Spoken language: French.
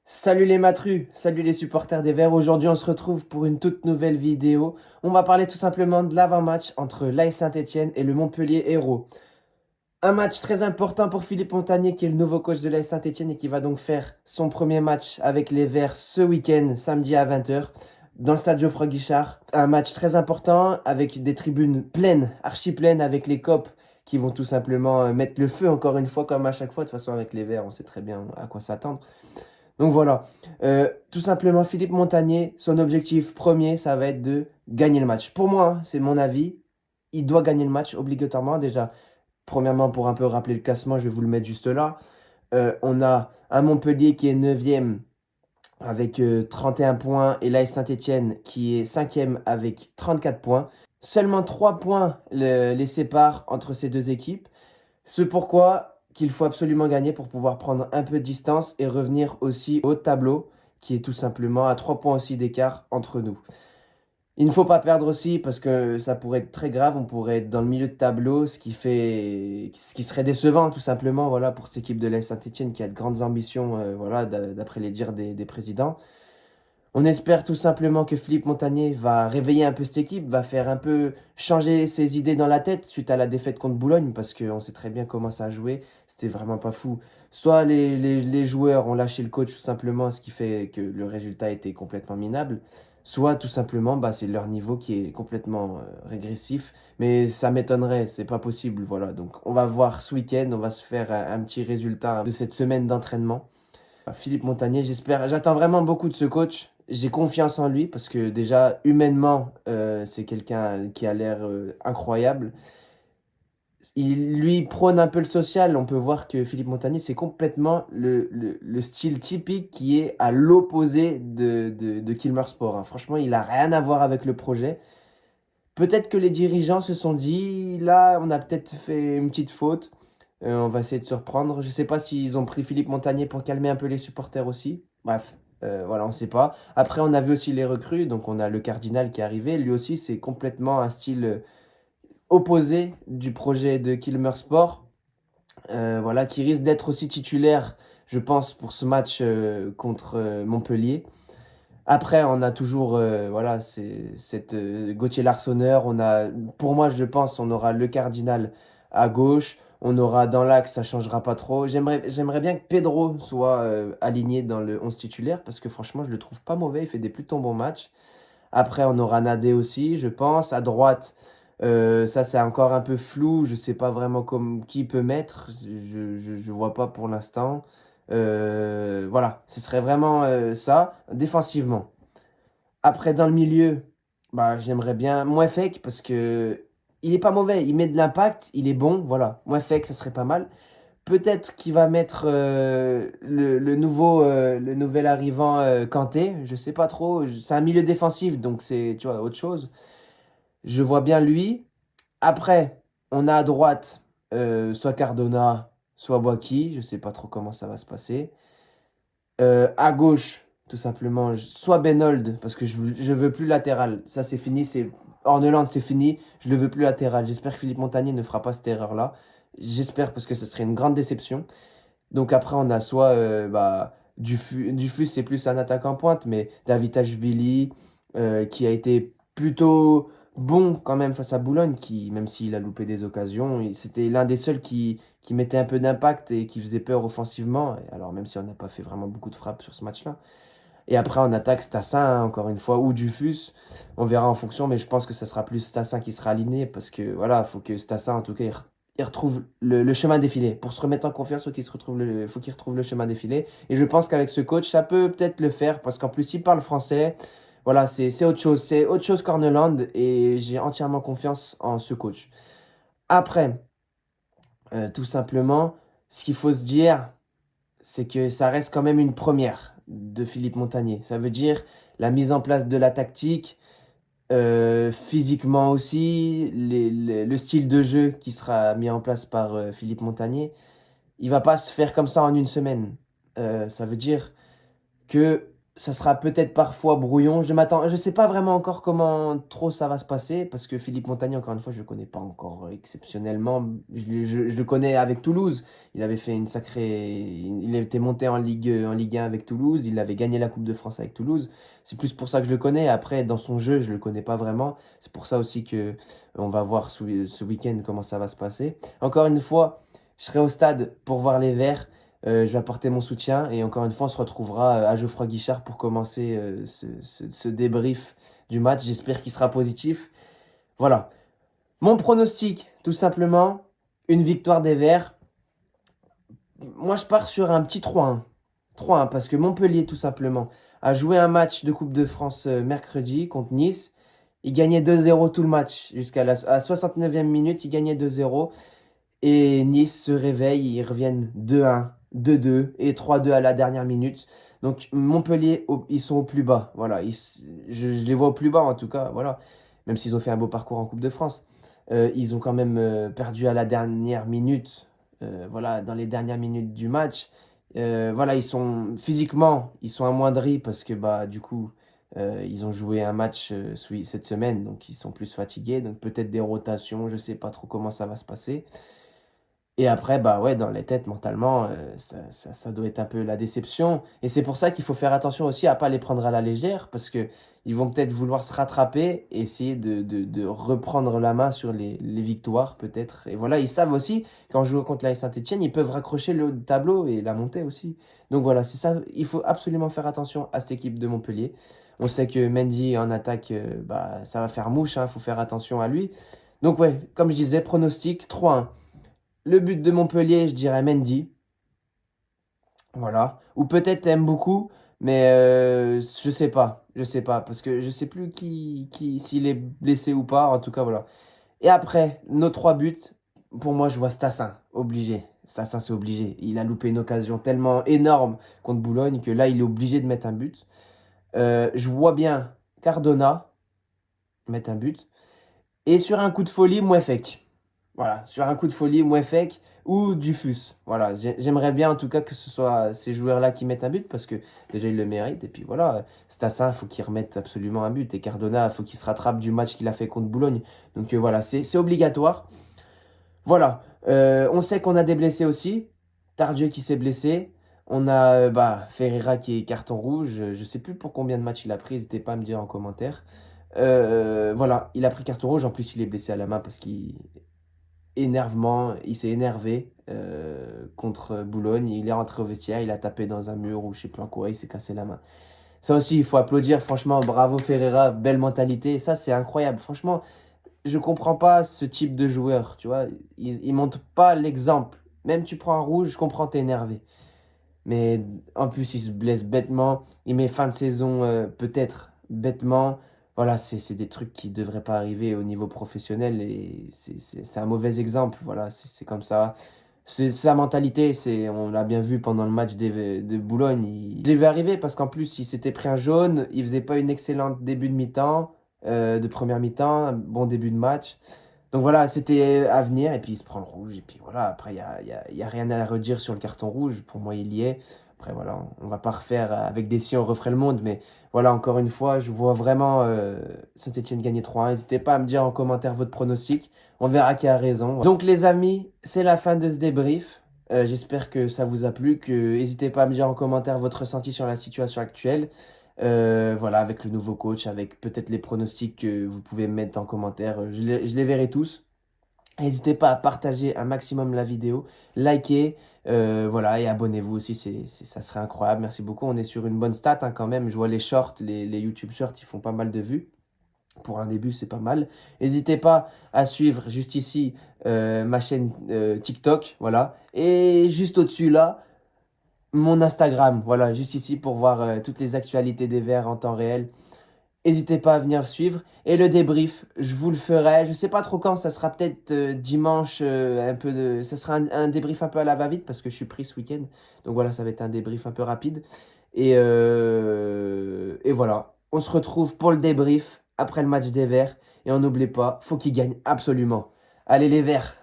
Salut les matrus, salut les supporters des Verts. Aujourd'hui, on se retrouve pour une toute nouvelle vidéo. On va parler tout simplement de l'avant-match entre l'AS Saint-Étienne et le Montpellier Hérault. Un match très important pour Philippe Montagnier, qui est le nouveau coach de l'AS Saint-Étienne et qui va donc faire son premier match avec les Verts ce week-end, samedi à 20h, dans le stade Geoffroy Guichard. Un match très important avec des tribunes pleines, archi pleines, avec les copes qui vont tout simplement mettre le feu encore une fois, comme à chaque fois. De toute façon, avec les Verts, on sait très bien à quoi s'attendre. Donc voilà. Tout simplement, Philippe Montagnier, son objectif premier, ça va être de gagner le match. Pour moi, hein, c'est mon avis, il doit gagner le match obligatoirement. Déjà, premièrement, pour un peu rappeler le classement, je vais vous le mettre juste là. On a un Montpellier qui est neuvième avec 31 points et l'AS Saint-Étienne qui est cinquième avec 34 points. Seulement 3 points les séparent entre ces deux équipes. Ce pourquoi qu'il faut absolument gagner pour pouvoir prendre un peu de distance et revenir aussi au tableau, qui est tout simplement à 3 points aussi d'écart entre nous. Il ne faut pas perdre aussi parce que ça pourrait être très grave, on pourrait être dans le milieu de tableau, ce qui serait décevant tout simplement voilà, pour cette équipe de l'AS Saint-Étienne qui a de grandes ambitions voilà, d'après les dires des présidents. On espère tout simplement que Philippe Montagnier va réveiller un peu cette équipe, va faire un peu changer ses idées dans la tête suite à la défaite contre Boulogne, parce qu'on sait très bien comment ça a joué. C'était vraiment pas fou. Soit les joueurs ont lâché le coach tout simplement, ce qui fait que le résultat était complètement minable. Soit tout simplement, bah, c'est leur niveau qui est complètement régressif. Mais ça m'étonnerait, c'est pas possible. Voilà. Donc on va voir ce week-end, on va se faire un petit résultat de cette semaine d'entraînement. Philippe Montagnier, j'attends vraiment beaucoup de ce coach. J'ai confiance en lui parce que déjà, humainement, c'est quelqu'un qui a l'air incroyable. Lui prône un peu le social. On peut voir que Philippe Montagnier, c'est complètement le style typique qui est à l'opposé de Kilmer Sport, hein. Franchement, il n'a rien à voir avec le projet. Peut-être que les dirigeants se sont dit, là, on a peut-être fait une petite faute. On va essayer de se reprendre. Je ne sais pas s'ils ont pris Philippe Montagnier pour calmer un peu les supporters aussi. Bref, voilà, on ne sait pas. Après, on a vu aussi les recrues. Donc, on a le Cardinal qui est arrivé. Lui aussi, c'est complètement un style opposé du projet de Kilmer Sport. Voilà, qui risque d'être aussi titulaire, je pense, pour ce match contre Montpellier. Après, on a toujours voilà, cette Gauthier Larsonneur. Pour moi, je pense, on aura le Cardinal à gauche. On aura dans l'axe, ça changera pas trop. J'aimerais bien que Pedro soit aligné dans le 11 titulaire parce que franchement, je le trouve pas mauvais. Il fait des plutôt bons matchs. Après, on aura Nadé aussi, je pense. À droite, ça c'est encore un peu flou. Je sais pas vraiment qui peut mettre. Je vois pas pour l'instant. Voilà, ce serait vraiment ça, défensivement. Après, dans le milieu, bah, j'aimerais bien Mouefek parce que il est pas mauvais. Il met de l'impact, il est bon. Voilà, Mouefek, ça serait pas mal. Peut-être qu'il va mettre le nouvel arrivant Kanté. Je sais pas trop. C'est un milieu défensif, donc c'est, tu vois, autre chose. Je vois bien lui. Après, on a à droite soit Cardona, soit Boaki. Je sais pas trop comment ça va se passer. À gauche, tout simplement, soit Benold, parce que je veux plus latéral. Ça, c'est fini. Orneland, c'est fini. Je le veux plus latéral. J'espère que Philippe Montagnier ne fera pas cette erreur-là. J'espère parce que ce serait une grande déception. Donc après, on a soit Dufus, c'est plus un attaquant pointe, mais Davitashvili, qui a été plutôt bon quand même face à Boulogne, qui, même s'il a loupé des occasions, c'était l'un des seuls qui mettait un peu d'impact et qui faisait peur offensivement. Alors même si on n'a pas fait vraiment beaucoup de frappes sur ce match-là. Et après, on attaque Stassin, hein, encore une fois, ou Dufus. On verra en fonction, mais je pense que ça sera plus Stassin qui sera aligné parce que voilà, il faut que Stassin, en tout cas, il retrouve le chemin défilé. Pour se remettre en confiance, faut qu'il retrouve le chemin défilé. Et je pense qu'avec ce coach, ça peut peut-être le faire parce qu'en plus, il parle français. Voilà, c'est autre chose. C'est autre chose qu'Orneland et j'ai entièrement confiance en ce coach. Après, tout simplement, ce qu'il faut se dire, c'est que ça reste quand même une première de Philippe Montagnier. Ça veut dire la mise en place de la tactique, physiquement aussi, le style de jeu qui sera mis en place par Philippe Montagnier. Il va pas se faire comme ça en une semaine. Ça veut dire que Ça sera peut-être parfois brouillon. Je sais pas vraiment encore comment trop ça va se passer parce que Philippe Montagny, encore une fois, je le connais pas encore exceptionnellement. Je le connais avec Toulouse. Il avait fait une sacrée. Il était monté en Ligue 1 avec Toulouse. Il avait gagné la Coupe de France avec Toulouse. C'est plus pour ça que je le connais. Après, dans son jeu, je le connais pas vraiment. C'est pour ça aussi que on va voir ce week-end comment ça va se passer. Encore une fois, je serai au stade pour voir les Verts. Je vais apporter mon soutien et encore une fois, on se retrouvera à Geoffroy Guichard pour commencer ce débrief du match. J'espère qu'il sera positif. Voilà. Mon pronostic, tout simplement, une victoire des Verts. Moi, je pars sur un petit 3-1. 3-1 parce que Montpellier, tout simplement, a joué un match de Coupe de France mercredi contre Nice. Il gagnait 2-0 tout le match. Jusqu'à la à 69e minute, il gagnait 2-0. Et Nice se réveille, ils reviennent 2-1, 2-2 et 3-2 à la dernière minute. Donc Montpellier, ils sont au plus bas. Voilà, je les vois au plus bas en tout cas. Voilà, même s'ils ont fait un beau parcours en Coupe de France. Ils ont quand même perdu à la dernière minute. Voilà, dans les dernières minutes du match. Voilà, ils sont physiquement, ils sont amoindris parce que bah du coup, ils ont joué un match cette semaine, donc ils sont plus fatigués. Donc peut-être des rotations, je sais pas trop comment ça va se passer. Et après, bah ouais, dans les têtes, mentalement, ça doit être un peu la déception. Et c'est pour ça qu'il faut faire attention aussi à pas les prendre à la légère, parce que ils vont peut-être vouloir se rattraper et essayer de reprendre la main sur les victoires, peut-être. Et voilà, ils savent aussi qu'en jouant contre la Saint-Etienne, ils peuvent raccrocher le haut de tableau et la montée aussi. Donc voilà, c'est ça. Il faut absolument faire attention à cette équipe de Montpellier. On sait que Mendy en attaque, bah, ça va faire mouche, il faut faire attention à lui. Donc ouais, comme je disais, pronostic 3-1. Le but de Montpellier, je dirais Mendy. Voilà. Ou peut-être t'aimes beaucoup, mais je sais pas. Je sais pas. Parce que je sais plus s'il est blessé ou pas. En tout cas, voilà. Et après, nos 3 buts, pour moi, je vois Stassin. Obligé. Stassin, c'est obligé. Il a loupé une occasion tellement énorme contre Boulogne que là, il est obligé de mettre un but. Je vois bien Cardona mettre un but. Et sur un coup de folie, Mouefek. Voilà, sur un coup de folie, Mouefek ou Dufus. Voilà, j'aimerais bien en tout cas que ce soit ces joueurs-là qui mettent un but parce que déjà ils le méritent. Et puis voilà, Stassin, il faut qu'il remette absolument un but. Et Cardona, il faut qu'il se rattrape du match qu'il a fait contre Boulogne. Donc voilà, c'est obligatoire. Voilà, on sait qu'on a des blessés aussi. Tardieu qui s'est blessé. On a Ferreira qui est carton rouge. Je ne sais plus pour combien de matchs il a pris. N'hésitez pas à me dire en commentaire. Voilà, il a pris carton rouge. En plus, il est blessé à la main parce qu'il il s'est énervé contre Boulogne. Il est rentré au vestiaire, il a tapé dans un mur ou je sais pas quoi, il s'est cassé la main. Ça aussi, il faut applaudir. Franchement, bravo Ferreira, belle mentalité. Ça, c'est incroyable. Franchement, je comprends pas ce type de joueur. Tu vois, il montre pas l'exemple. Même tu prends un rouge, je comprends, t'es énervé. Mais en plus, il se blesse bêtement. Il met fin de saison peut-être bêtement. Voilà, c'est des trucs qui ne devraient pas arriver au niveau professionnel et c'est un mauvais exemple. Voilà, c'est comme ça. C'est sa mentalité. On l'a bien vu pendant le match de Boulogne. Il devait arriver parce qu'en plus, il s'était pris un jaune. Il faisait pas une excellente début de mi-temps, de première mi-temps, un bon début de match. Donc voilà, c'était à venir, et puis il se prend le rouge, et puis voilà, après, il y a rien à redire sur le carton rouge, pour moi, il y est. Après, voilà, on va pas refaire avec des si on referait le monde, mais voilà, encore une fois, je vois vraiment Saint-Etienne gagner 3-1. N'hésitez pas à me dire en commentaire votre pronostic, on verra qui a raison. Donc les amis, c'est la fin de ce débrief. J'espère que ça vous a plu, n'hésitez pas à me dire en commentaire votre ressenti sur la situation actuelle. Voilà, avec le nouveau coach, avec peut-être les pronostics que vous pouvez mettre en commentaire. Je les verrai tous. N'hésitez pas à partager un maximum la vidéo, liker, voilà, et abonnez-vous aussi, ça serait incroyable. Merci beaucoup. On est sur une bonne stat hein, quand même. Je vois les shorts, les YouTube shorts, ils font pas mal de vues. Pour un début, c'est pas mal. N'hésitez pas à suivre juste ici ma chaîne TikTok, voilà. Et juste au-dessus là, mon Instagram, voilà, juste ici pour voir toutes les actualités des Verts en temps réel. N'hésitez pas à venir suivre. Et le débrief, je vous le ferai. Je sais pas trop quand, ça sera peut-être dimanche, ça sera un débrief un peu à la va-vite parce que je suis pris ce week-end. Donc voilà, ça va être un débrief un peu rapide. Et voilà, on se retrouve pour le débrief après le match des Verts. Et on n'oublie pas, faut qu'ils gagnent absolument. Allez les Verts!